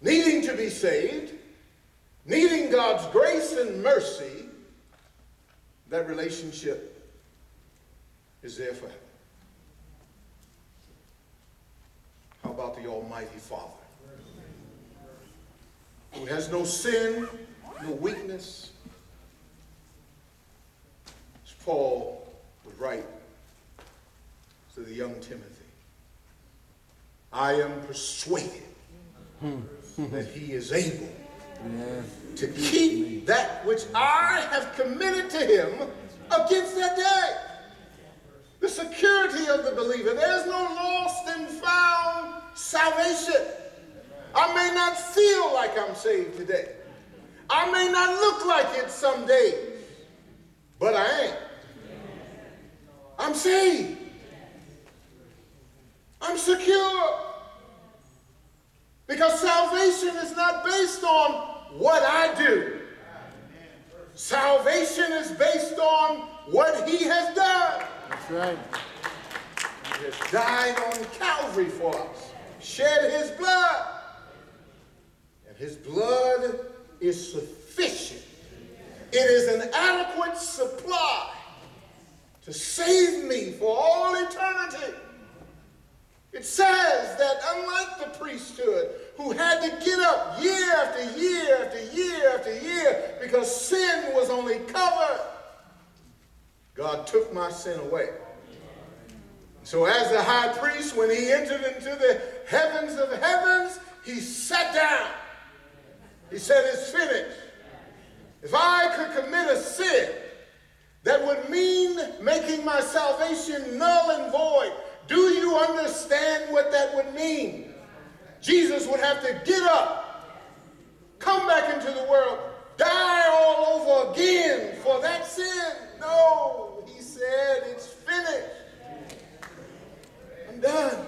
needing to be saved, needing God's grace and mercy, that relationship is there forever. How about the Almighty Father, who has no sin, no weakness? As Paul would write to the young Timothy, I am persuaded that he is able to keep that which I have committed to him against that day. The security of the believer. There's no lost and found salvation. I may not feel like I'm saved today. I may not look like it some days, but I am. I'm saved. I'm secure. Because salvation is not based on what I do. Salvation is based on what he has done. That's right. He has died on Calvary for us, shed his blood. And his blood is sufficient. It is an adequate supply to save me for all eternity. It says that unlike the priesthood, who had to get up year after year after year after year because sin was only covered, God took my sin away. So as the high priest, when he entered into the heavens of heavens, he sat down. He said, it's finished. If I could commit a sin that would mean making my salvation null and void, do you understand what that would mean? Jesus would have to get up, come back into the world, die all over again for that sin. No, he said, it's finished. I'm done.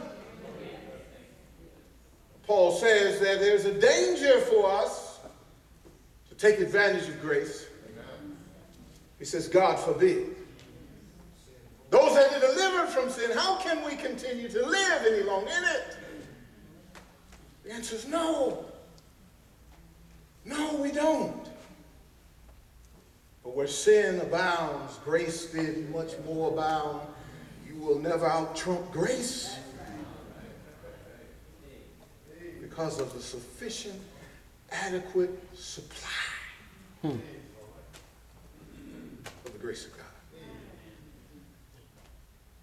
Paul says that there's a danger for us to take advantage of grace. He says, God forbid. Those that are delivered from sin, how can we continue to live any longer in it? The answer is no. No, we don't. But where sin abounds, grace did much more abound. You will never out-trump grace because of the sufficient, adequate supply of the grace of God.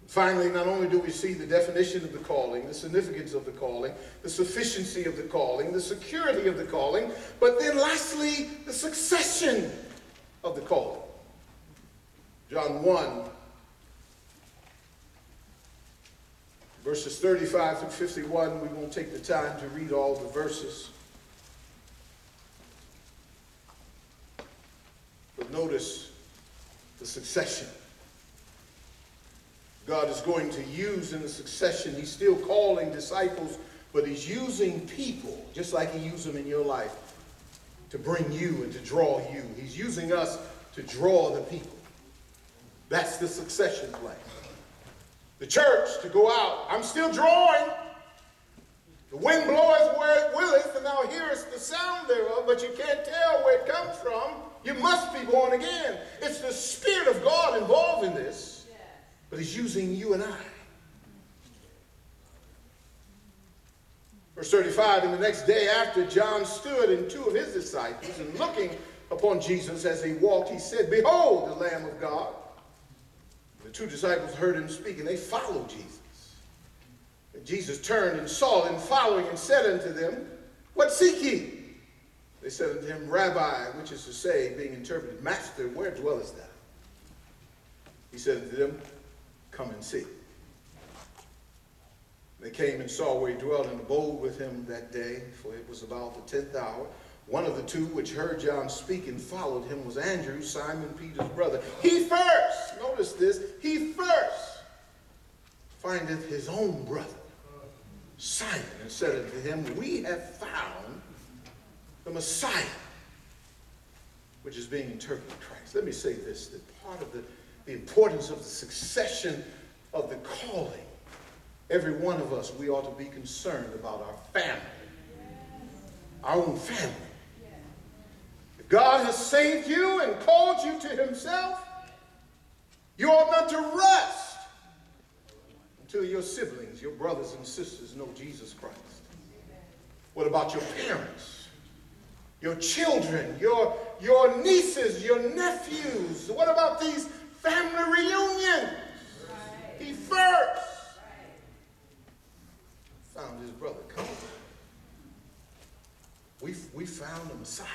Finally, not only do we see the definition of the calling, the significance of the calling, the sufficiency of the calling, the security of the calling, but then lastly, the succession of the calling. John 1, verses 35 through 51, we won't take the time to read all the verses. But notice the succession. God is going to use in the succession. He's still calling disciples, but he's using people, just like he used them in your life, to bring you and to draw you. He's using us to draw the people. That's the succession plan. The church to go out. I'm still drawing. The wind bloweth where it willeth, and thou hearest the sound thereof, but you can't tell where it comes from. You must be born again. It's the Spirit of God involved in this. But he's using you and I. Verse 35, and the next day after John stood and two of his disciples, and looking upon Jesus as he walked, he said, behold, the Lamb of God. The two disciples heard him speak, and they followed Jesus. And Jesus turned and saw them following, and said unto them, what seek ye? They said unto him, Rabbi, which is to say, being interpreted, Master, where dwellest thou? He said unto them, come and see. They came and saw where he dwelt, and abode with him that day, for it was about the 10th hour. One of the two which heard John speak and followed him was Andrew, Simon Peter's brother. He first, notice this, he first findeth his own brother, Simon, and said unto him, we have found the Messiah, which is being interpreted Christ. Let me say this, that part of the importance of the succession of the calling, every one of us, we ought to be concerned about our family, our own family. If God has saved you and called you to himself, you ought not to rest until your siblings, your brothers and sisters know Jesus Christ. What about your parents, your children, your nieces, your nephews? What about these family reunions? He first found his brother. Come on. We found the Messiah.